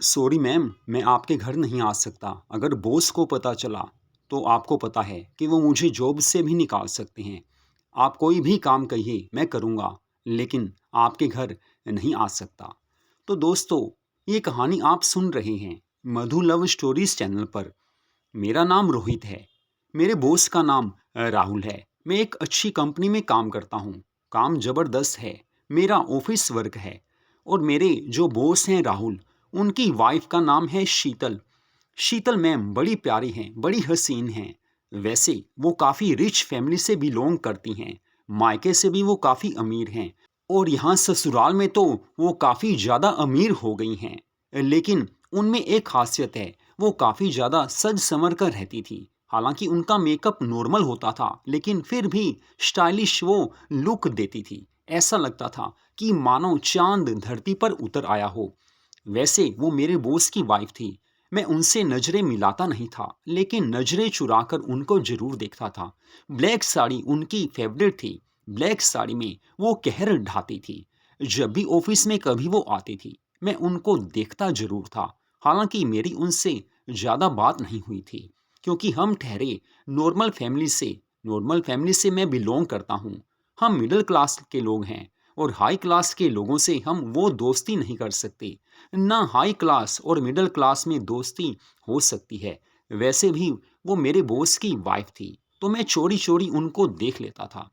Sorry ma'am, मैं आपके घर नहीं आ सकता। अगर बॉस को पता चला तो आपको पता है कि वो मुझे जॉब से भी निकाल सकते हैं। आप कोई भी काम कहिए, मैं करूँगा, लेकिन आपके घर नहीं आ सकता। तो दोस्तों, ये कहानी आप सुन रहे हैं मधु लव स्टोरीज चैनल पर। मेरा नाम रोहित है। मेरे बॉस का नाम राहुल है। मैं एक अच्छी कंपनी में काम करता हूँ। काम ज़बरदस्त है। मेरा ऑफिस वर्क है। और मेरे जो बॉस हैं राहुल, उनकी वाइफ का नाम है शीतल। शीतल मैम बड़ी प्यारी हैं, बड़ी हसीन हैं। वैसे वो काफ़ी रिच फैमिली से बिलोंग करती हैं। मायके से भी वो काफ़ी अमीर हैं। और यहाँ ससुराल में तो वो काफ़ी ज़्यादा अमीर हो गई हैं। लेकिन उनमें एक खासियत है, वो काफ़ी ज़्यादा सज संवर कर रहती थी। हालांकि उनका मेकअप नॉर्मल होता था, लेकिन फिर भी स्टाइलिश वो लुक देती थी। ऐसा लगता था कि मानो चांद धरती पर उतर आया हो। वैसे वो मेरे बॉस की वाइफ थी। मैं उनसे नजरें मिलाता नहीं था, लेकिन नजरें चुराकर उनको जरूर देखता था। ब्लैक साड़ी उनकी फेवरेट थी। ब्लैक साड़ी में वो कहर ढाती थी। जब भी ऑफिस में कभी वो आती थी, मैं उनको देखता जरूर था। हालांकि मेरी उनसे ज़्यादा बात नहीं हुई थी, क्योंकि हम ठहरे नॉर्मल फैमिली से मैं बिलोंग करता हूँ। हम मिडिल क्लास के लोग हैं, और हाई क्लास के लोगों से हम वो दोस्ती नहीं कर सकते। ना हाई क्लास और मिडिल क्लास में दोस्ती हो सकती है। वैसे भी वो मेरे बॉस की वाइफ थी, तो मैं चोरी चोरी उनको देख लेता था।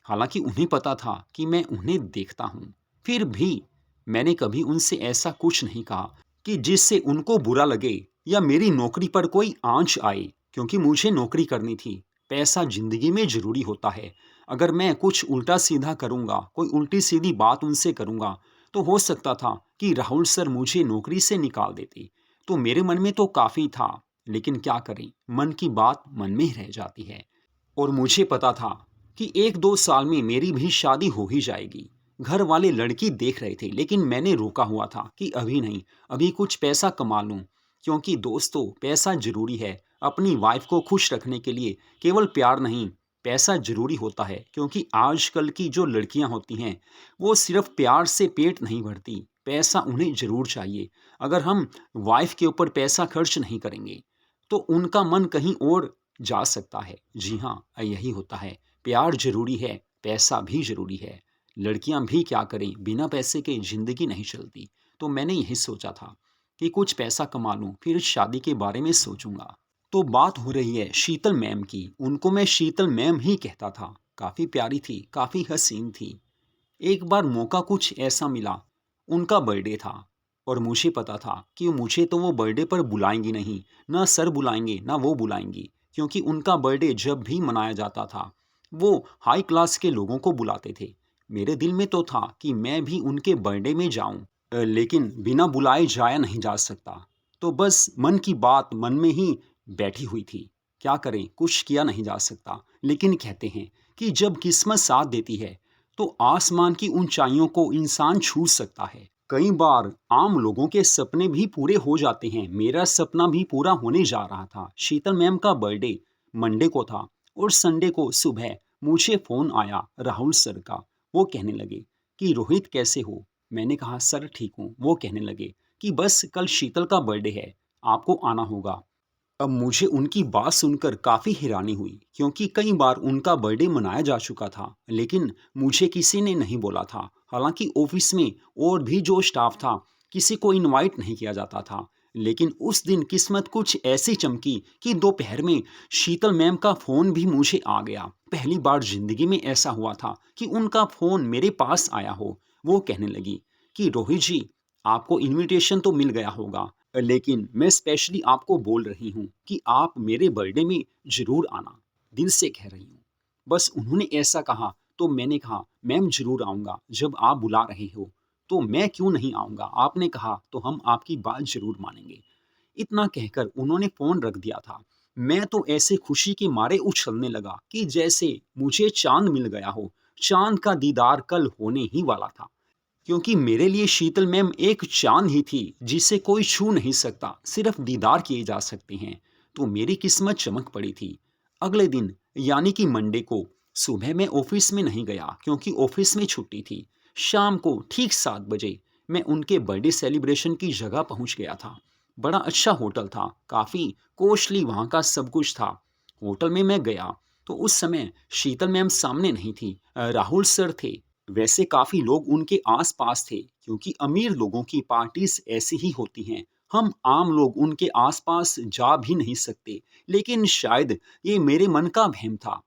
हालांकि उन्हें पता था कि मैं उन्हें देखता हूँ। फिर भी मैंने कभी उनसे ऐसा कुछ नहीं कहा कि जिससे उनको बुरा लगे या मेरी नौकरी पर कोई आंच आए, क्योंकि मुझे नौकरी करनी थी। पैसा जिंदगी में जरूरी होता है। अगर मैं कुछ उल्टा सीधा करूँगा, कोई उल्टी सीधी बात उनसे करूँगा, तो हो सकता था कि राहुल सर मुझे नौकरी से निकाल देते। तो मेरे मन में तो काफ़ी था, लेकिन क्या करें, मन की बात मन में ही रह जाती है। और मुझे पता था कि 1-2 साल में मेरी भी शादी हो ही जाएगी। घर वाले लड़की देख रहे थे, लेकिन मैंने रोका हुआ था कि अभी नहीं, अभी कुछ पैसा कमा लूँ। क्योंकि दोस्तों, पैसा ज़रूरी है अपनी वाइफ को खुश रखने के लिए। केवल प्यार नहीं, पैसा ज़रूरी होता है, क्योंकि आजकल की जो लड़कियां होती हैं, वो सिर्फ प्यार से पेट नहीं भरती, पैसा उन्हें ज़रूर चाहिए। अगर हम वाइफ के ऊपर पैसा खर्च नहीं करेंगे, तो उनका मन कहीं और जा सकता है। जी हाँ, यही होता है। प्यार ज़रूरी है, पैसा भी ज़रूरी है। लड़कियां भी क्या करें, बिना पैसे के ज़िंदगी नहीं चलती। तो मैंने यही सोचा था कि कुछ पैसा कमा लूँ, फिर शादी के बारे में सोचूंगा। तो बात हो रही है शीतल मैम की। उनको मैं शीतल मैम ही कहता था। काफ़ी प्यारी थी, काफ़ी हसीन थी। एक बार मौका कुछ ऐसा मिला, उनका बर्थडे था, और मुझे पता था कि मुझे तो वो बर्थडे पर बुलाएंगी नहीं। ना सर बुलाएंगे, ना वो बुलाएंगी, क्योंकि उनका बर्थडे जब भी मनाया जाता था, वो हाई क्लास के लोगों को बुलाते थे। मेरे दिल में तो था कि मैं भी उनके बर्थडे में जाऊं, लेकिन बिना बुलाए जाया नहीं जा सकता। तो बस मन की बात मन में ही बैठी हुई थी। क्या करें, कुछ किया नहीं जा सकता। लेकिन कहते हैं कि जब किस्मत साथ देती है, तो आसमान की ऊंचाइयों को इंसान छू सकता है। कई बार आम लोगों के सपने भी पूरे हो जाते हैं। मेरा सपना भी पूरा होने जा रहा था। शीतल मैम का बर्थडे मंडे को था, और संडे को सुबह मुझे फोन आया राहुल सर का। वो कहने लगे कि रोहित कैसे हो। मैंने कहा सर ठीक हूँ। वो कहने लगे कि बस कल शीतल का बर्थडे है, आपको आना होगा। अब मुझे उनकी बात सुनकर काफ़ी हैरानी हुई, क्योंकि कई बार उनका बर्थडे मनाया जा चुका था, लेकिन मुझे किसी ने नहीं बोला था। हालांकि ऑफिस में और भी जो स्टाफ था, किसी को इनवाइट नहीं किया जाता था। लेकिन उस दिन किस्मत कुछ ऐसी चमकी कि दोपहर में शीतल मैम का फ़ोन भी मुझे आ गया। पहली बार जिंदगी में ऐसा हुआ था कि उनका फ़ोन मेरे पास आया हो। वो कहने लगी कि रोहित जी, आपको इनविटेशन तो मिल गया होगा, लेकिन मैं स्पेशली आपको बोल रही हूँ कि आप मेरे बर्थडे में ज़रूर आना। दिल से कह रही हूँ। बस उन्होंने ऐसा कहा, तो मैंने कहा मैम ज़रूर आऊँगा, जब आप बुला रहे हो तो मैं क्यों नहीं आऊँगा। आपने कहा तो हम आपकी बात ज़रूर मानेंगे। इतना कहकर उन्होंने फ़ोन रख दिया था। मैं तो ऐसे खुशी के मारे उछलने लगा कि जैसे मुझे चाँद मिल गया हो। चाँद का दीदार कल होने ही वाला था, क्योंकि मेरे लिए शीतल मैम एक चाँद ही थी, जिसे कोई छू नहीं सकता, सिर्फ दीदार किए जा सकते हैं। तो मेरी किस्मत चमक पड़ी थी। अगले दिन यानी कि मंडे को सुबह मैं ऑफिस में नहीं गया, क्योंकि ऑफिस में छुट्टी थी। शाम को ठीक 7 बजे मैं उनके बर्थडे सेलिब्रेशन की जगह पहुंच गया था। बड़ा अच्छा होटल था, काफ़ी कॉस्टली वहाँ का सब कुछ था। होटल में मैं गया तो उस समय शीतल मैम सामने नहीं थी, राहुल सर थे। वैसे काफ़ी लोग उनके आस-पास थे क्योंकि अमीर लोगों की पार्टीज़ ऐसी ही होती हैं। हम आम लोग उनके आस-पास जा भी नहीं सकते, लेकिन शायद ये मेरे मन का वहम था।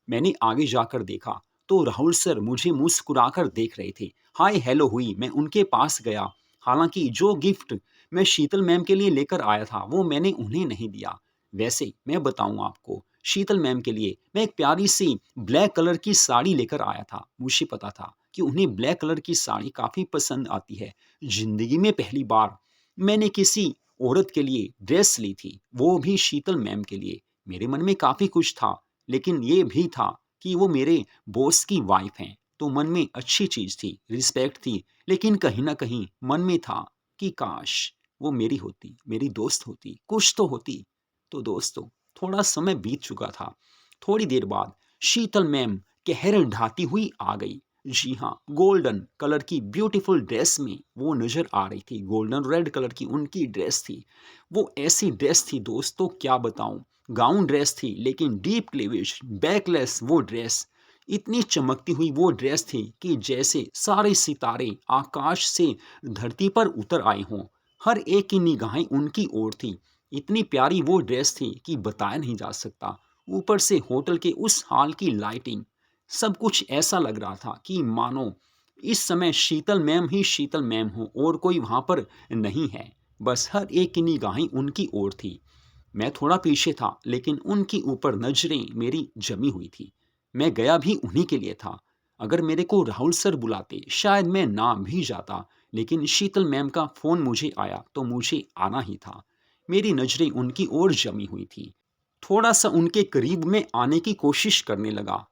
मैंने आगे जाकर देखा तो राहुल सर मुझे मुस्कुराकर देख रहे थे। हाय हेलो हुई, मैं उनके पास गया। हालांकि जो गिफ्ट मैं शीतल मैम के लिए लेकर आया था वो मैंने उन्हें नहीं दिया। वैसे मैं बताऊं आपको, शीतल मैम के लिए मैं एक प्यारी सी ब्लैक कलर की साड़ी लेकर आया था। मुझे पता था कि उन्हें ब्लैक कलर की साड़ी काफ़ी पसंद आती है। जिंदगी में पहली बार मैंने किसी औरत के लिए ड्रेस ली थी, वो भी शीतल मैम के लिए। मेरे मन में काफ़ी कुछ था, लेकिन ये भी था कि वो मेरे बॉस की वाइफ हैं, तो मन में अच्छी चीज़ थी, रिस्पेक्ट थी, लेकिन कहीं न कहीं मन में था कि काश वो मेरी होती, मेरी दोस्त होती, कुछ तो होती। तो दोस्तों, थोड़ा समय बीत चुका था। थोड़ी देर बाद शीतल मैम कहर ढाती हुई आ गई। जी हाँ, गोल्डन कलर की ब्यूटीफुल ड्रेस में वो नज़र आ रही थी। गोल्डन रेड कलर की उनकी ड्रेस थी। वो ऐसी ड्रेस थी दोस्तों, क्या बताऊँ। गाउन ड्रेस थी लेकिन डीप क्लीवेज बैकलेस वो ड्रेस, इतनी चमकती हुई वो ड्रेस थी कि जैसे सारे सितारे आकाश से धरती पर उतर आए हों। हर एक की निगाहें उनकी ओर थी। इतनी प्यारी वो ड्रेस थी कि बताया नहीं जा सकता। ऊपर से होटल के उस हॉल की लाइटिंग, सब कुछ ऐसा लग रहा था कि मानो इस समय शीतल मैम ही शीतल मैम हो और कोई वहां पर नहीं है। बस हर एक की निगाहें उनकी ओर थी। मैं थोड़ा पीछे था लेकिन उनकी ऊपर नजरें मेरी जमी हुई थी। मैं गया भी उन्हीं के लिए था। अगर मेरे को राहुल सर बुलाते शायद मैं ना भी जाता, लेकिन शीतल मैम का फ़ोन मुझे आया तो मुझे आना ही था। मेरी नजरें उनकी ओर जमी हुई थी। थोड़ा सा उनके करीब में आने की कोशिश करने लगा।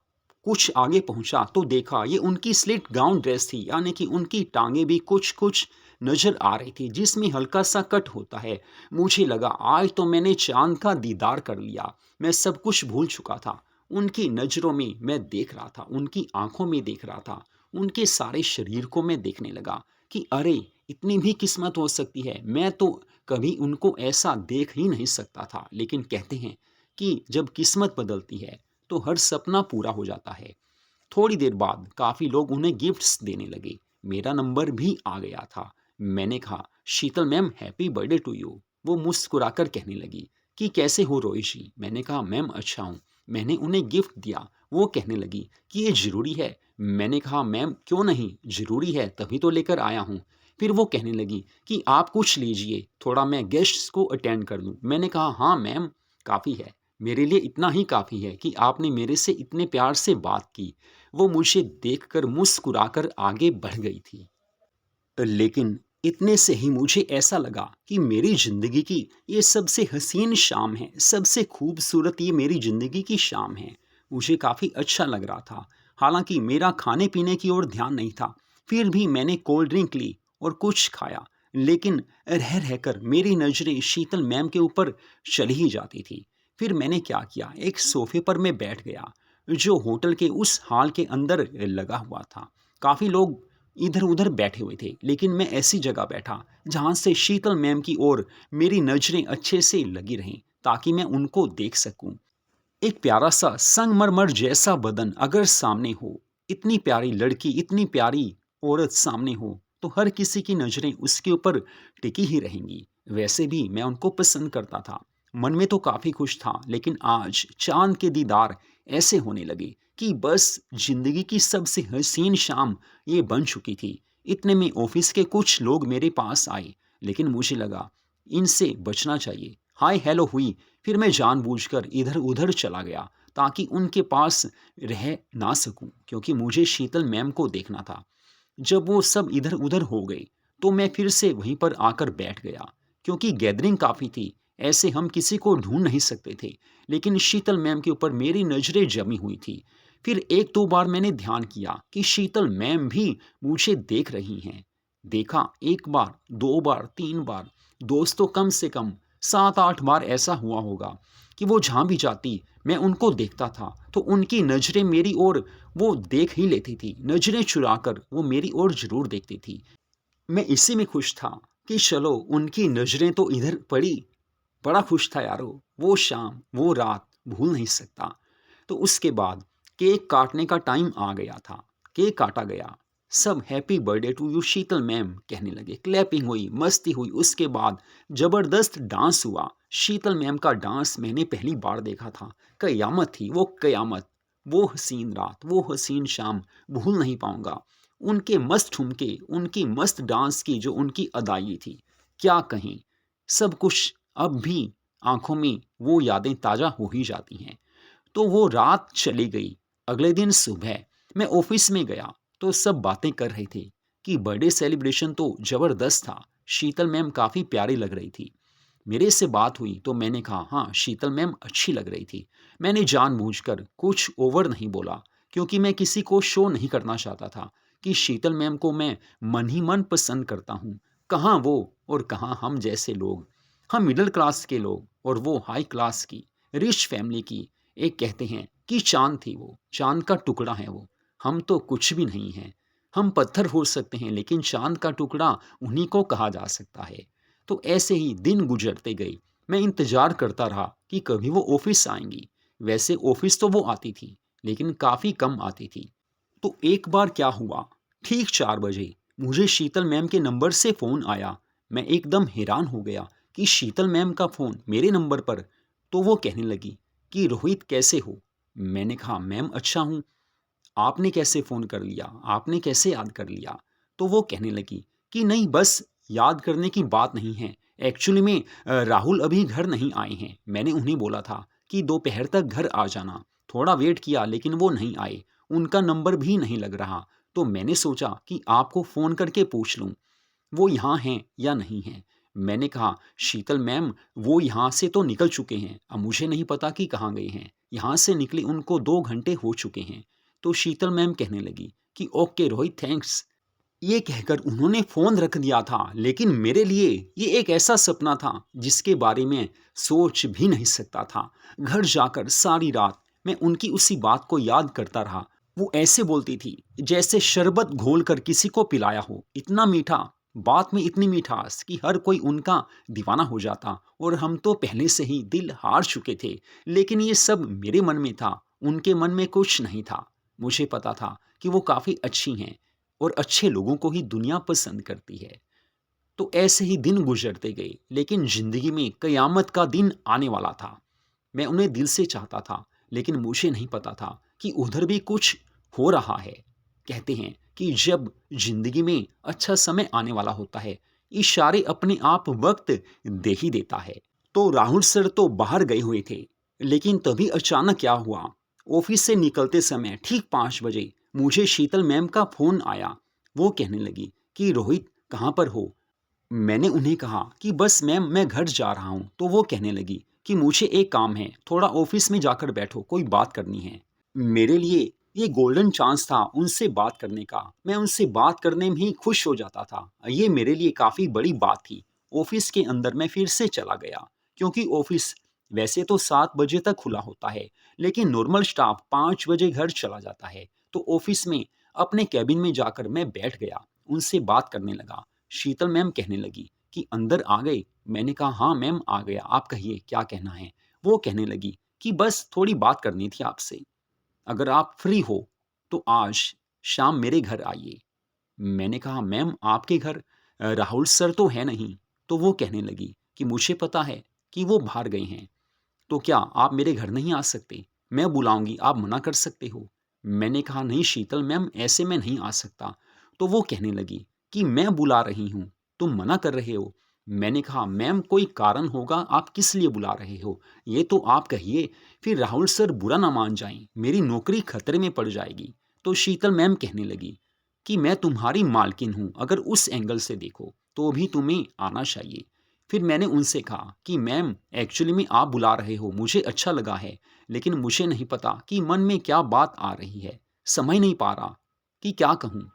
कुछ आगे पहुंचा तो देखा ये उनकी स्लिट गाउन ड्रेस थी, यानी कि उनकी टांगे भी कुछ कुछ नजर आ रही थी जिसमें हल्का सा कट होता है। मुझे लगा आज तो मैंने चांद का दीदार कर लिया। मैं सब कुछ भूल चुका था। उनकी नज़रों में मैं देख रहा था, उनकी आंखों में देख रहा था, उनके सारे शरीर को मैं देखने लगा कि अरे, इतनी भी किस्मत हो सकती है। मैं तो कभी उनको ऐसा देख ही नहीं सकता था, लेकिन कहते हैं कि जब किस्मत बदलती है तो हर सपना पूरा हो जाता है। थोड़ी देर बाद काफ़ी लोग उन्हें गिफ्ट्स देने लगे। मेरा नंबर भी आ गया था। मैंने कहा, Sheetal ma'am happy birthday to you. वो मुस्कुराकर कहने लगी कि कैसे हो रोहित जी। मैंने कहा मैम अच्छा हूँ। मैंने उन्हें गिफ्ट दिया। वो कहने लगी कि ये ज़रूरी है। मैंने कहा मैम क्यों नहीं, ज़रूरी है तभी तो लेकर आया हूँ। फिर वो कहने लगी कि आप कुछ लीजिए, थोड़ा मैं गेस्ट्स को अटेंड कर दूँ। मैंने कहा हाँ मैम, काफ़ी है, मेरे लिए इतना ही काफ़ी है कि आपने मेरे से इतने प्यार से बात की। वो मुझे देखकर मुस्कुराकर आगे बढ़ गई थी। लेकिन इतने से ही मुझे ऐसा लगा कि मेरी ज़िंदगी की ये सबसे हसीन शाम है, सबसे खूबसूरत ये मेरी ज़िंदगी की शाम है। मुझे काफ़ी अच्छा लग रहा था। हालांकि मेरा खाने पीने की ओर ध्यान नहीं था, फिर भी मैंने कोल्ड ड्रिंक ली और कुछ खाया। लेकिन रह रहकर मेरी नज़रें शीतल मैम के ऊपर चली ही जाती थी। फिर मैंने क्या किया, एक सोफे पर मैं बैठ गया जो होटल के उस हॉल के अंदर लगा हुआ था। काफ़ी लोग इधर उधर बैठे हुए थे, लेकिन मैं ऐसी जगह बैठा जहां से शीतल मैम की ओर मेरी नजरें अच्छे से लगी रहें ताकि मैं उनको देख सकूं। एक प्यारा सा संगमरमर जैसा बदन अगर सामने हो, इतनी प्यारी लड़की, इतनी प्यारी औरत सामने हो, तो हर किसी की नज़रें उसके ऊपर टिकी ही रहेंगी। वैसे भी मैं उनको पसंद करता था। मन में तो काफ़ी खुश था, लेकिन आज चांद के दीदार ऐसे होने लगे कि बस जिंदगी की सबसे हसीन शाम ये बन चुकी थी। इतने में ऑफिस के कुछ लोग मेरे पास आए, लेकिन मुझे लगा इनसे बचना चाहिए। हाय हेलो हुई, फिर मैं जानबूझकर इधर-उधर चला गया ताकि उनके पास रह ना सकूं, क्योंकि मुझे शीतल मैम को देखना था। जब वो सब इधर-उधर हो गए, तो मैं फिर से वहीं पर आकर बैठ गया, क्योंकि गैदरिंग काफ़ी थी, ऐसे हम किसी को ढूँढ नहीं सकते थे। लेकिन शीतल मैम के ऊपर मेरी नज़रें जमी हुई थी। फिर 1-2 बार मैंने ध्यान किया कि शीतल मैम भी मुझे देख रही हैं। देखा 1 बार, 2 बार, 3 बार, दोस्तों कम से कम 7-8 बार ऐसा हुआ होगा कि वो जहाँ भी जाती, मैं उनको देखता था, तो उनकी नज़रें मेरी ओर वो देख ही लेती थी। नज़रें चुराकर वो मेरी ओर ज़रूर देखती थी। मैं इसी में खुश था कि चलो उनकी नज़रें तो इधर पड़ी। बड़ा खुश था यारो, वो शाम, वो रात भूल नहीं सकता। तो उसके बाद केक काटने का टाइम आ गया था। केक काटा गया। सब happy birthday to you Sheetal ma'am कहने लगे। क्लैपिंग हुई, मस्ती हुई। उसके बाद ज़बरदस्त डांस हुआ। शीतल मैम का डांस मैंने पहली बार देखा था। क़यामत थी वो, क़यामत। वो हसीन रात, वो हसीन शाम भूल नहीं पाऊंगा। उनके मस्त ठुमके, उनकी मस्त डांस की जो उनकी अदायगी थी, क्या कहें। सब कुछ अब भी आंखों में वो यादें ताज़ा हो ही जाती हैं। तो वो रात चली गई। अगले दिन सुबह मैं ऑफिस में गया तो सब बातें कर रहे थे कि बर्थडे सेलिब्रेशन तो ज़बरदस्त था। शीतल मैम काफ़ी प्यारी लग रही थी। मेरे से बात हुई तो मैंने कहा हाँ, शीतल मैम अच्छी लग रही थी। मैंने जानबूझकर कुछ ओवर नहीं बोला, क्योंकि मैं किसी को शो नहीं करना चाहता था कि शीतल मैम को मैं मन ही मन पसंद करता हूँ। कहाँ वो और कहाँ हम जैसे लोग। हम मिडिल क्लास के लोग और वो हाई क्लास की, रिच फैमिली की। एक कहते हैं कि चांद थी वो, चांद का टुकड़ा है वो। हम तो कुछ भी नहीं हैं। हम पत्थर हो सकते हैं लेकिन चांद का टुकड़ा उन्हीं को कहा जा सकता है। तो ऐसे ही दिन गुजरते गए। मैं इंतज़ार करता रहा कि कभी वो ऑफिस आएंगी। वैसे ऑफिस तो वो आती थी, लेकिन काफ़ी कम आती थी। तो एक बार क्या हुआ, ठीक 4 बजे मुझे शीतल मैम के नंबर से फ़ोन आया। मैं एकदम हैरान हो गया कि शीतल मैम का फ़ोन मेरे नंबर पर। तो वो कहने लगी कि रोहित कैसे हो। मैंने कहा मैम अच्छा हूँ। आपने कैसे फ़ोन कर लिया, आपने कैसे याद कर लिया। तो वो कहने लगी कि नहीं, बस याद करने की बात नहीं है। एक्चुअली में राहुल अभी घर नहीं आए हैं। मैंने उन्हें बोला था कि दोपहर तक घर आ जाना। थोड़ा वेट किया लेकिन वो नहीं आए। उनका नंबर भी नहीं लग रहा। तो मैंने सोचा कि आपको फ़ोन करके पूछ लूँ वो यहाँ हैं या नहीं हैं। मैंने कहा शीतल मैम वो यहाँ से तो निकल चुके हैं, अब मुझे नहीं पता कि कहाँ गए हैं। यहाँ से निकले उनको 2 घंटे हो चुके हैं। तो शीतल मैम कहने लगी कि ओके रोहित थैंक्स। ये कहकर उन्होंने फ़ोन रख दिया था। लेकिन मेरे लिए ये एक ऐसा सपना था जिसके बारे में सोच भी नहीं सकता था। घर जाकर सारी रात मैं उनकी उसी बात को याद करता रहा। वो ऐसे बोलती थी जैसे शरबत घोल कर किसी को पिलाया हो, इतना मीठा, बात में इतनी मिठास कि हर कोई उनका दीवाना हो जाता। और हम तो पहले से ही दिल हार चुके थे। लेकिन ये सब मेरे मन में था, उनके मन में कुछ नहीं था। मुझे पता था कि वो काफ़ी अच्छी हैं और अच्छे लोगों को ही दुनिया पसंद करती है। तो ऐसे ही दिन गुजरते गए, लेकिन ज़िंदगी में क़यामत का दिन आने वाला था। मैं उन्हें दिल से चाहता था, लेकिन मुझे नहीं पता था कि उधर भी कुछ हो रहा है। कहते हैं कि जब ज़िंदगी में अच्छा समय आने वाला होता है, इशारे अपने आप वक्त दे ही देता है। तो राहुल सर तो बाहर गए हुए थे, लेकिन तभी अचानक क्या हुआ, ऑफिस से निकलते समय ठीक 5 बजे मुझे शीतल मैम का फ़ोन आया। वो कहने लगी कि रोहित कहाँ पर हो। मैंने उन्हें कहा कि बस मैम मैं घर जा रहा हूँ। तो वो कहने लगी कि मुझे एक काम है, थोड़ा ऑफिस में जाकर बैठो, कोई बात करनी है। मेरे लिए ये गोल्डन चांस था उनसे बात करने का। मैं उनसे बात करने में ही खुश हो जाता था। ये मेरे लिए काफ़ी बड़ी बात थी। ऑफिस के अंदर मैं फिर से चला गया, क्योंकि ऑफिस वैसे तो 7 बजे तक खुला होता है, लेकिन नॉर्मल स्टाफ 5 बजे घर चला जाता है। तो ऑफिस में अपने कैबिन में जाकर मैं बैठ गया, उनसे बात करने लगा। शीतल मैम कहने लगी कि अंदर आ गए। मैंने कहा हाँ मैम आ गया, आप कहिए क्या कहना है। वो कहने लगी कि बस थोड़ी बात करनी थी आपसे। अगर आप फ्री हो तो आज शाम मेरे घर आइए। मैंने कहा मैम आपके घर राहुल सर तो है नहीं। तो वो कहने लगी कि मुझे पता है कि वो बाहर गए हैं। तो क्या आप मेरे घर नहीं आ सकते? मैं बुलाऊंगी, आप मना कर सकते हो। मैंने कहा नहीं शीतल मैम, ऐसे में नहीं आ सकता। तो वो कहने लगी कि मैं बुला रही हूँ, तुम मना कर रहे हो। मैंने कहा मैम कोई कारण होगा, आप किस लिए बुला रहे हो, ये तो आप कहिए। फिर राहुल सर बुरा ना मान जाएं, मेरी नौकरी खतरे में पड़ जाएगी। तो शीतल मैम कहने लगी कि मैं तुम्हारी मालकिन हूँ, अगर उस एंगल से देखो तो भी तुम्हें आना चाहिए। फिर मैंने उनसे कहा कि मैम एक्चुअली में आप बुला रहे हो, मुझे अच्छा लगा है, लेकिन मुझे नहीं पता कि मन में क्या बात आ रही है। समझ नहीं पा रहा कि क्या कहूँ।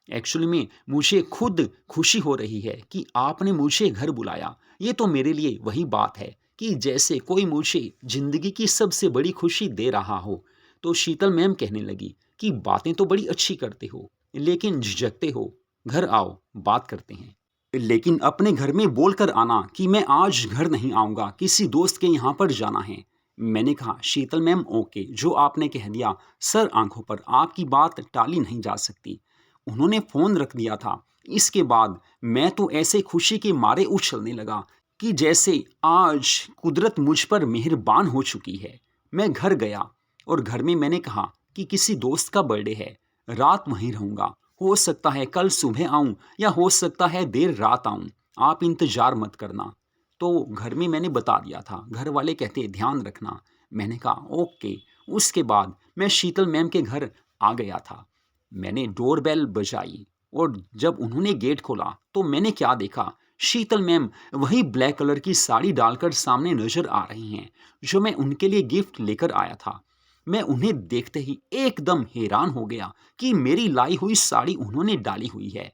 एक्चुअली में मुझे खुद खुशी हो रही है कि आपने मुझे घर बुलाया। ये तो मेरे लिए वही बात है कि जैसे कोई मुझे ज़िंदगी की सबसे बड़ी खुशी दे रहा हो। तो शीतल मैम कहने लगी कि बातें तो बड़ी अच्छी करते हो, लेकिन झिझकते हो। घर आओ, बात करते हैं। लेकिन अपने घर में बोलकर आना कि मैं आज घर नहीं आऊँगा, किसी दोस्त के यहाँ पर जाना है। मैंने कहा, शीतल मैम ओके, जो आपने कह दिया सर आँखों पर, आपकी बात टाली नहीं जा सकती। उन्होंने फ़ोन रख दिया था। इसके बाद मैं तो ऐसे खुशी के मारे उछलने लगा कि जैसे आज कुदरत मुझ पर मेहरबान हो चुकी है। मैं घर गया और घर में मैंने कहा कि किसी दोस्त का बर्थडे है, रात वहीं रहूँगा। हो सकता है कल सुबह आऊँ या हो सकता है देर रात आऊँ, आप इंतज़ार मत करना। तो घर में मैंने बता दिया था। घर वाले कहते ध्यान रखना। मैंने कहा ओके। उसके बाद मैं शीतल मैम के घर आ गया था। मैंने डोरबेल बजाई और जब उन्होंने गेट खोला तो मैंने क्या देखा, शीतल मैम वही ब्लैक कलर की साड़ी डालकर सामने नजर आ रही हैं जो मैं उनके लिए गिफ्ट लेकर आया था। मैं उन्हें देखते ही एकदम हैरान हो गया कि मेरी लाई हुई साड़ी उन्होंने डाली हुई है।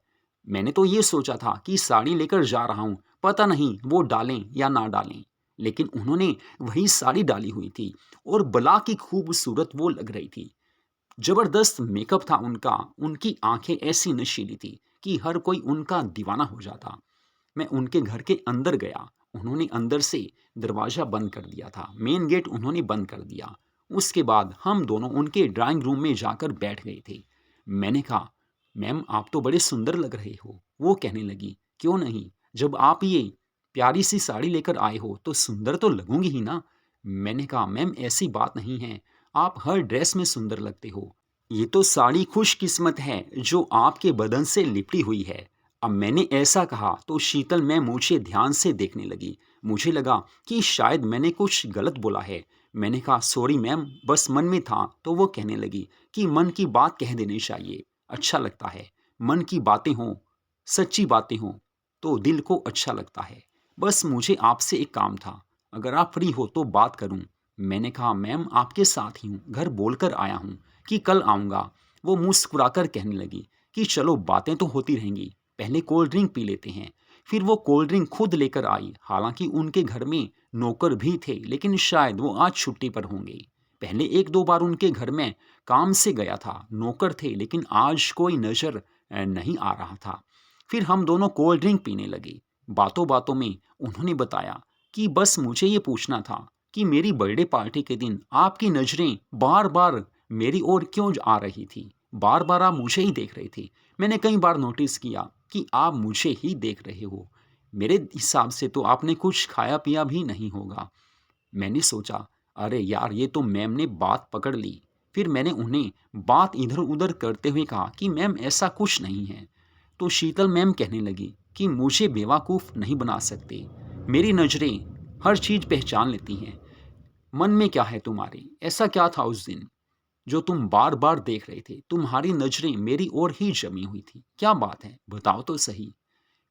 मैंने तो ये सोचा था कि साड़ी लेकर जा रहा हूँ, पता नहीं वो डालें या ना डालें। लेकिन उन्होंने वही साड़ी डाली हुई थी और बला की खूबसूरत वो लग रही थी। जबरदस्त मेकअप था उनका, उनकी आंखें ऐसी नशीली थी कि हर कोई उनका दीवाना हो जाता। मैं उनके घर के अंदर गया। उन्होंने अंदर से दरवाज़ा बंद कर दिया था, मेन गेट उन्होंने बंद कर दिया। उसके बाद हम दोनों उनके ड्राइंग रूम में जाकर बैठ गए थे। मैंने कहा, मैम आप तो बड़े सुंदर लग रहे हो। वो कहने लगी, क्यों नहीं, जब आप ये प्यारी सी साड़ी लेकर आए हो तो सुंदर तो लगूंगी ही ना। मैंने कहा, मैम ऐसी बात नहीं है, आप हर ड्रेस में सुंदर लगते हो। ये तो साड़ी खुशकिस्मत है जो आपके बदन से लिपटी हुई है। अब मैंने ऐसा कहा तो शीतल मैम मुझे ध्यान से देखने लगी। मुझे लगा कि शायद मैंने कुछ गलत बोला है। मैंने कहा सॉरी मैम, बस मन में था। तो वो कहने लगी कि मन की बात कह देनी चाहिए, अच्छा लगता है। मन की बातें हों, सच्ची बातें हों तो दिल को अच्छा लगता है। बस मुझे आपसे एक काम था, अगर आप फ्री हो तो बात करूं। मैंने कहा मैम आपके साथ ही हूँ, घर बोलकर आया हूँ कि कल आऊँगा। वो मुस्कुराकर कहने लगी कि चलो बातें तो होती रहेंगी, पहले कोल्ड ड्रिंक पी लेते हैं। फिर वो कोल्ड ड्रिंक खुद लेकर आई। हालांकि उनके घर में नौकर भी थे लेकिन शायद वो आज छुट्टी पर होंगे। पहले एक दो बार उनके घर में काम से गया था, नौकर थे, लेकिन आज कोई नज़र नहीं आ रहा था। फिर हम दोनों कोल्ड ड्रिंक पीने लगे। बातों बातों में उन्होंने बताया कि बस मुझे ये पूछना था कि मेरी बर्थडे पार्टी के दिन आपकी नज़रें बार बार मेरी ओर क्यों आ रही थी, बार बार आप मुझे ही देख रहे थे। मैंने कई बार नोटिस किया कि आप मुझे ही देख रहे हो। मेरे हिसाब से तो आपने कुछ खाया पिया भी नहीं होगा। मैंने सोचा, अरे यार ये तो मैम ने बात पकड़ ली। फिर मैंने उन्हें बात इधर उधर करते हुए कहा कि मैम ऐसा कुछ नहीं है। तो शीतल मैम कहने लगी कि मुझे बेवकूफ़ नहीं बना सकते, मेरी नज़रें हर चीज़ पहचान लेती हैं। मन में क्या है तुम्हारे, ऐसा क्या था उस दिन जो तुम बार बार देख रहे थे, तुम्हारी नज़रें मेरी ओर ही जमी हुई थी, क्या बात है बताओ तो सही।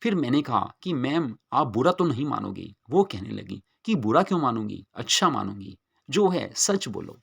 फिर मैंने कहा कि मैम आप बुरा तो नहीं मानोगी। वो कहने लगी कि बुरा क्यों मानूंगी, अच्छा मानूंगी, जो है सच बोलो।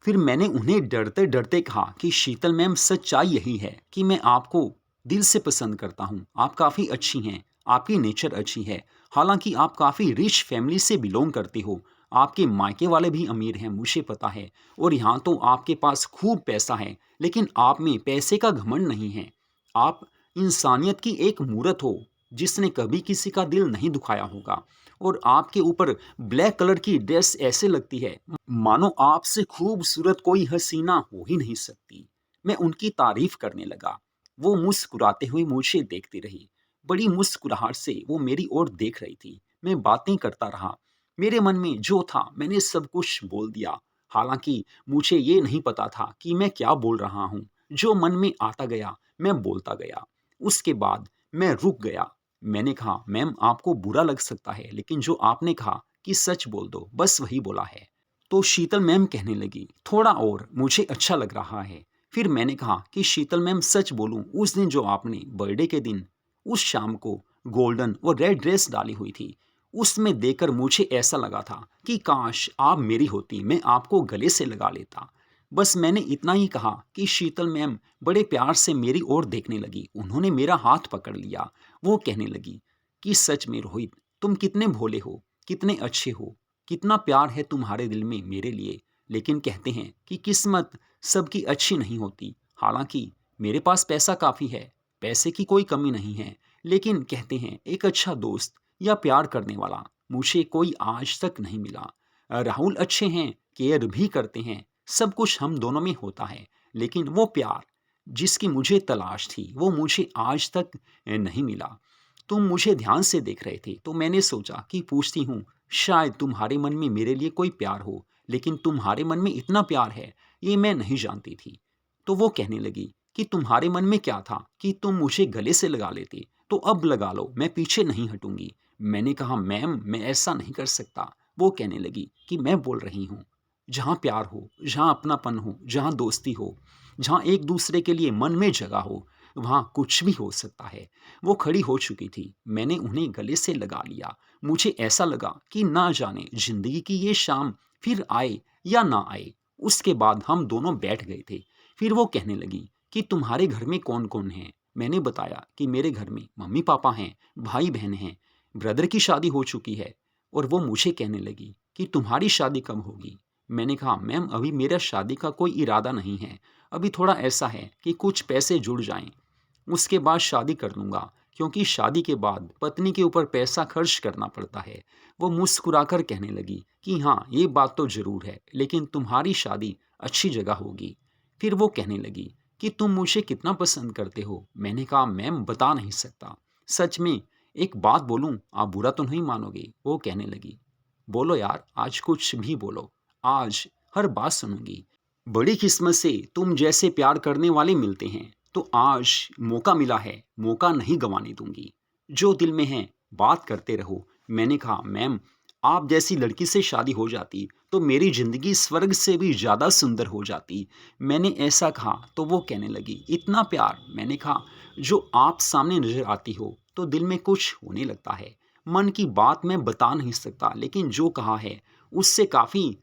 फिर मैंने उन्हें डरते डरते कहा कि शीतल मैम सच्चाई यही है कि मैं आपको दिल से पसंद करता हूँ, आप काफ़ी अच्छी हैं, आपकी नेचर अच्छी है। हालांकि आप काफ़ी रिच फैमिली से बिलोंग करते हो, आपके मायके वाले भी अमीर हैं मुझे पता है, और यहाँ तो आपके पास खूब पैसा है, लेकिन आप में पैसे का घमंड नहीं है। आप इंसानियत की एक मूरत हो जिसने कभी किसी का दिल नहीं दुखाया होगा। और आपके ऊपर ब्लैक कलर की ड्रेस ऐसे लगती है मानो आपसे खूबसूरत कोई हसीना हो ही नहीं सकती। मैं उनकी तारीफ करने लगा। वो मुस्कुराते हुए मुझे देखती रही। बड़ी मुस्कुराहट से वो मेरी ओर देख रही थी। मैं बातें करता रहा। मेरे मन में जो था मैंने सब कुछ बोल दिया। हालांकि मुझे ये नहीं पता था कि मैं क्या बोल रहा हूँ। जो मन में आता गया मैं बोलता गया। उसके बाद मैं रुक गया। मैंने कहा मैम आपको बुरा लग सकता है, लेकिन जो आपने कहा कि सच बोल दो, बस वही बोला है। तो शीतल मैम कहने लगी थोड़ा और, मुझे अच्छा लग रहा है। फिर मैंने कहा कि शीतल मैम सच बोलूं, उस दिन जो आपने बर्थडे के दिन उस शाम को गोल्डन और रेड ड्रेस डाली हुई थी, उसमें देखकर मुझे ऐसा लगा था कि काश आप मेरी होती, मैं आपको गले से लगा लेता। बस मैंने इतना ही कहा कि शीतल मैम बड़े प्यार से मेरी ओर देखने लगी। उन्होंने मेरा हाथ पकड़ लिया। वो कहने लगी कि सच में रोहित, तुम कितने भोले हो, कितने अच्छे हो, कितना प्यार है तुम्हारे दिल में मेरे लिए। लेकिन कहते हैं कि किस्मत सबकी अच्छी नहीं होती। हालांकि मेरे पास पैसा काफ़ी है, पैसे की कोई कमी नहीं है, लेकिन कहते हैं एक अच्छा दोस्त या प्यार करने वाला मुझे कोई आज तक नहीं मिला। राहुल अच्छे हैं, केयर भी करते हैं, सब कुछ हम दोनों में होता है, लेकिन वो प्यार जिसकी मुझे तलाश थी वो मुझे आज तक नहीं मिला। तुम मुझे ध्यान से देख रहे थे तो मैंने सोचा कि पूछती हूँ, शायद तुम्हारे मन में मेरे लिए कोई प्यार हो, लेकिन तुम्हारे मन में इतना प्यार है ये मैं नहीं जानती थी। तो वो कहने लगी कि तुम्हारे मन में क्या था कि तुम मुझे गले से लगा लेते, तो अब लगा लो, मैं पीछे नहीं हटूंगी। मैंने कहा मैम मैं ऐसा नहीं कर सकता। वो कहने लगी कि मैं बोल रही हूँ, जहाँ प्यार हो, जहाँ अपनापन हो, जहाँ दोस्ती हो, जहाँ एक दूसरे के लिए मन में जगह हो, वहाँ कुछ भी हो सकता है। वो खड़ी हो चुकी थी, मैंने उन्हें गले से लगा लिया। मुझे ऐसा लगा कि ना जाने जिंदगी की ये शाम फिर आए या ना आए। उसके बाद हम दोनों बैठ गए थे। फिर वो कहने लगी कि तुम्हारे घर में कौन कौन है। मैंने बताया कि मेरे घर में मम्मी पापा हैं, भाई बहन हैं, ब्रदर की शादी हो चुकी है। और वो मुझे कहने लगी कि तुम्हारी शादी कब होगी। मैंने कहा मैम अभी मेरा शादी का कोई इरादा नहीं है, अभी थोड़ा ऐसा है कि कुछ पैसे जुड़ जाएं, उसके बाद शादी कर लूँगा, क्योंकि शादी के बाद पत्नी के ऊपर पैसा खर्च करना पड़ता है। वो मुस्कुराकर कहने लगी कि हाँ ये बात तो ज़रूर है, लेकिन तुम्हारी शादी अच्छी जगह होगी। फिर वो कहने लगी कि तुम मुझे कितना पसंद करते हो। मैंने कहा मैम बता नहीं सकता, सच में। एक बात बोलूं, आप बुरा तो नहीं मानोगे। वो कहने लगी बोलो यार, आज कुछ भी बोलो, आज हर बात सुनूंगी। बड़ी किस्मत से तुम जैसे प्यार करने वाले मिलते हैं, तो आज मौका मिला है, मौका नहीं गंवाने दूंगी। जो दिल में है बात करते रहो। मैंने कहा मैम आप जैसी लड़की से शादी हो जाती तो मेरी जिंदगी स्वर्ग से भी ज़्यादा सुंदर हो जाती। मैंने ऐसा कहा तो वो कहने लगी इतना प्यार। मैंने कहा जो आप सामने नजर आती हो तो दिल में कुछ होने लगता है। मन की बात मैं बता नहीं सकता, लेकिन जो कहा है उससे काफ़ी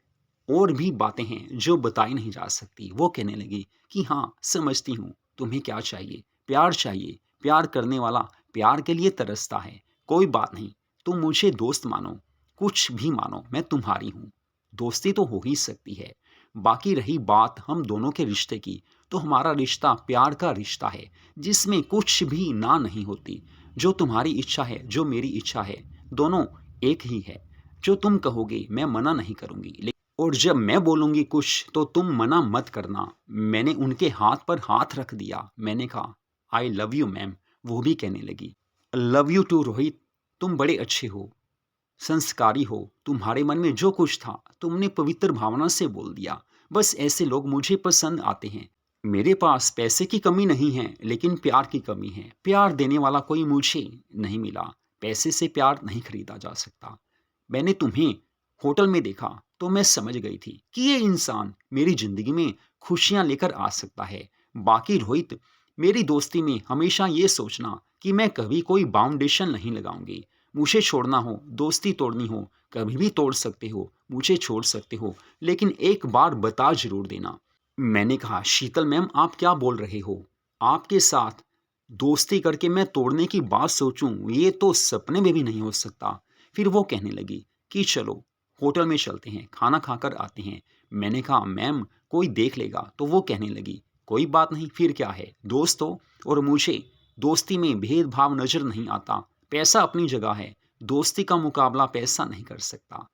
और भी बातें हैं जो बताई नहीं जा सकती। वो कहने लगी कि हाँ समझती हूँ, तुम्हें क्या चाहिए, प्यार चाहिए, प्यार करने वाला प्यार के लिए तरसता है। कोई बात नहीं, तुम मुझे दोस्त मानो, कुछ भी मानो, मैं तुम्हारी हूँ। दोस्ती तो हो ही सकती है। बाकी रही बात हम दोनों के रिश्ते की, तो हमारा रिश्ता प्यार का रिश्ता है, जिसमें कुछ भी ना नहीं होती। जो तुम्हारी इच्छा है, जो मेरी इच्छा है, दोनों एक ही है। जो तुम कहोगे मैं मना नहीं करूँगी, और जब मैं बोलूँगी कुछ तो तुम मना मत करना। मैंने उनके हाथ पर हाथ रख दिया। मैंने कहा आई लव यू मैम। वो भी कहने लगी लव यू टू रोहित। तुम बड़े अच्छे हो, संस्कारी हो, तुम्हारे मन में जो कुछ था तुमने पवित्र भावना से बोल दिया। बस ऐसे लोग मुझे पसंद आते हैं। मेरे पास पैसे की कमी नहीं है, लेकिन प्यार की कमी है। प्यार देने वाला कोई मुझे नहीं मिला। पैसे से प्यार नहीं खरीदा जा सकता। मैंने तुम्हें होटल में देखा तो मैं समझ गई थी कि ये इंसान मेरी जिंदगी में खुशियां लेकर आ सकता है। बाकी रोहित, मेरी दोस्ती में हमेशा ये सोचना कि मैं कभी कोई बाउंडेशन नहीं लगाऊंगी। मुझे छोड़ना हो, दोस्ती तोड़नी हो, कभी भी तोड़ सकते हो, मुझे छोड़ सकते हो, लेकिन एक बार बता जरूर देना। मैंने कहा शीतल मैम आप क्या बोल रहे हो। आपके साथ दोस्ती करके मैं तोड़ने की बात सोचूं, ये तो सपने में भी नहीं हो सकता। फिर वो कहने लगी कि चलो होटल में चलते हैं, खाना खाकर आते हैं। मैंने कहा मैम कोई देख लेगा। तो वो कहने लगी कोई बात नहीं, फिर क्या है, दोस्त हो। और मुझे दोस्ती में भेदभाव नजर नहीं आता। पैसा अपनी जगह है, दोस्ती का मुकाबला पैसा नहीं कर सकता।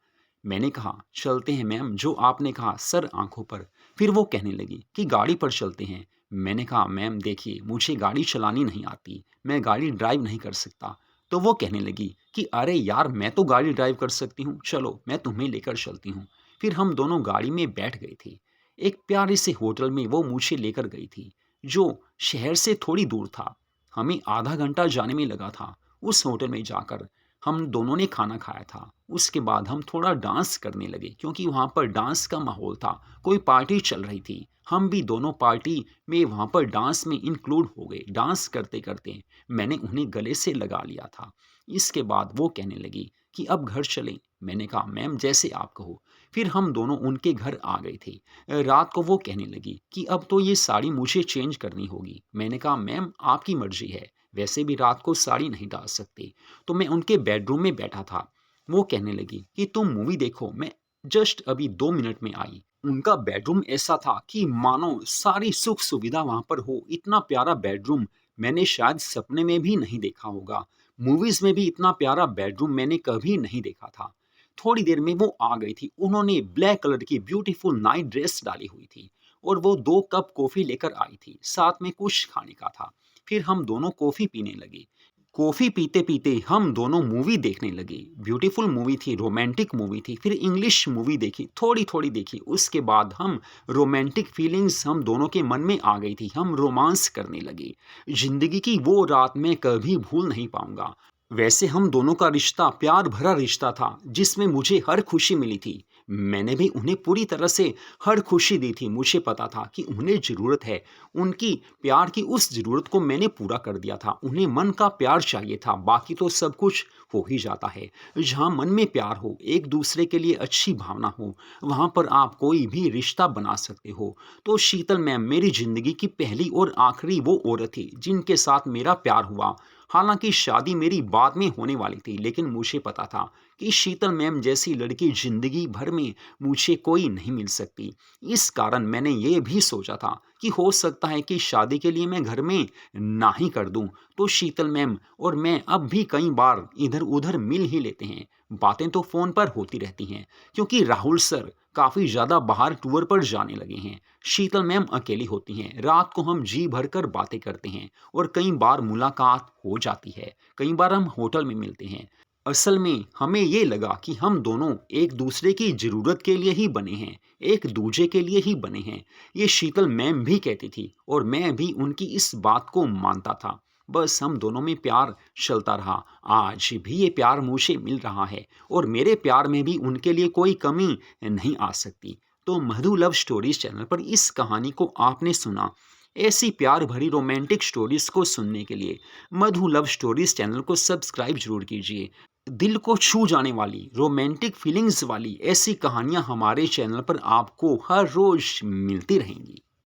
मैंने कहा चलते हैं मैम, जो आपने कहा सर आंखों पर। फिर वो कहने लगी कि गाड़ी पर चलते हैं। मैंने कहा मैम देखिए मुझे गाड़ी चलानी नहीं आती, मैं गाड़ी ड्राइव नहीं कर सकता। तो वो कहने लगी कि अरे यार मैं तो गाड़ी ड्राइव कर सकती हूँ, चलो मैं तुम्हें लेकर चलती हूँ। फिर हम दोनों गाड़ी में बैठ गए थे। एक प्यारे से होटल में वो मुझे लेकर गई थी, जो शहर से थोड़ी दूर था। हमें आधा घंटा जाने में लगा था। उस होटल में जाकर हम दोनों ने खाना खाया था। उसके बाद हम थोड़ा डांस करने लगे, क्योंकि वहाँ पर डांस का माहौल था, कोई पार्टी चल रही थी। हम भी दोनों पार्टी में वहाँ पर डांस में इंक्लूड हो गए। डांस करते करते मैंने उन्हें गले से लगा लिया था। इसके बाद वो कहने लगी कि अब घर चलें। मैंने कहा मैम जैसे आप कहो। फिर हम दोनों उनके घर आ गए थे। रात को वो कहने लगी कि अब तो ये साड़ी मुझे चेंज करनी होगी। मैंने कहा मैम आपकी मर्जी है, वैसे भी रात को साड़ी नहीं डाल सकते। तो मैं उनके बेडरूम में बैठा था। वो कहने लगी कि तुम मूवी देखो, मैं जस्ट अभी 2 मिनट में आई। उनका बेडरूम ऐसा था कि मानो सारी सुख सुविधा वहां पर हो। इतना प्यारा बेडरूम, मैंने शायद सपने में भी नहीं देखा होगा। मूवीज़ में भी इतना प्यारा बेडरूम मैंने कभी नहीं देखा था। थोड़ी देर में वो आ गई थी। उन्होंने ब्लैक कलर की ब्यूटीफुल नाइट ड्रेस डाली हुई थी और वो 2 कप कॉफ़ी लेकर आई थी। साथ में कुछ खाने का था। फिर हम दोनों कॉफ़ी पीने लगे। कॉफ़ी पीते-पीते हम दोनों मूवी देखने लगे। ब्यूटीफुल मूवी थी, रोमांटिक मूवी थी। फिर इंग्लिश मूवी देखी, थोड़ी-थोड़ी देखी। उसके बाद हम रोमांटिक फीलिंग्स हम दोनों के मन में आ गई थी। हम रोमांस करने लगे। ज़िंदगी की वो रात मैं कभी भूल नहीं पाऊँगा। वैसे हम दोनों का रिश्ता प्यार भरा रिश्ता था, जिसमें मुझे हर खुशी मिली थी। मैंने भी उन्हें पूरी तरह से हर खुशी दी थी। मुझे पता था कि उन्हें ज़रूरत है। उनकी प्यार की उस ज़रूरत को मैंने पूरा कर दिया था। उन्हें मन का प्यार चाहिए था, बाकी तो सब कुछ हो ही जाता है। जहाँ मन में प्यार हो, एक दूसरे के लिए अच्छी भावना हो, वहाँ पर आप कोई भी रिश्ता बना सकते हो। तो शीतल मैम मेरी ज़िंदगी की पहली और आखिरी वो औरत थी जिनके साथ मेरा प्यार हुआ। हालाँकि शादी मेरी बाद में होने वाली थी, लेकिन मुझे पता था कि शीतल मैम जैसी लड़की ज़िंदगी भर में मुझे कोई नहीं मिल सकती। इस कारण मैंने ये भी सोचा था कि हो सकता है कि शादी के लिए मैं घर में ना ही कर दूँ। तो शीतल मैम और मैं अब भी कई बार इधर-उधर मिल ही लेते हैं। बातें तो फ़ोन पर होती रहती हैं, क्योंकि राहुल सर काफ़ी ज़्यादा बाहर टूर पर जाने लगे हैं। शीतल मैम अकेली होती हैं। रात को हम जी भरकर बातें करते हैं और कई बार मुलाकात हो जाती है। कई बार हम होटल में मिलते हैं। असल में हमें ये लगा कि हम दोनों एक दूसरे की ज़रूरत के लिए ही बने हैं, एक दूजे के लिए ही बने हैं। ये शीतल मैम भी कहती थी और मैं भी उनकी इस बात को मानता था। बस हम दोनों में प्यार चलता रहा। आज भी ये प्यार मुझे मिल रहा है और मेरे प्यार में भी उनके लिए कोई कमी नहीं आ सकती। तो मधु लव स्टोरीज चैनल पर इस कहानी को आपने सुना। ऐसी प्यार भरी रोमांटिक स्टोरीज को सुनने के लिए मधु लव स्टोरीज चैनल को सब्सक्राइब जरूर कीजिए। दिल को छू जाने वाली रोमांटिक फीलिंग्स वाली ऐसी कहानियां हमारे चैनल पर आपको हर रोज मिलती रहेंगी।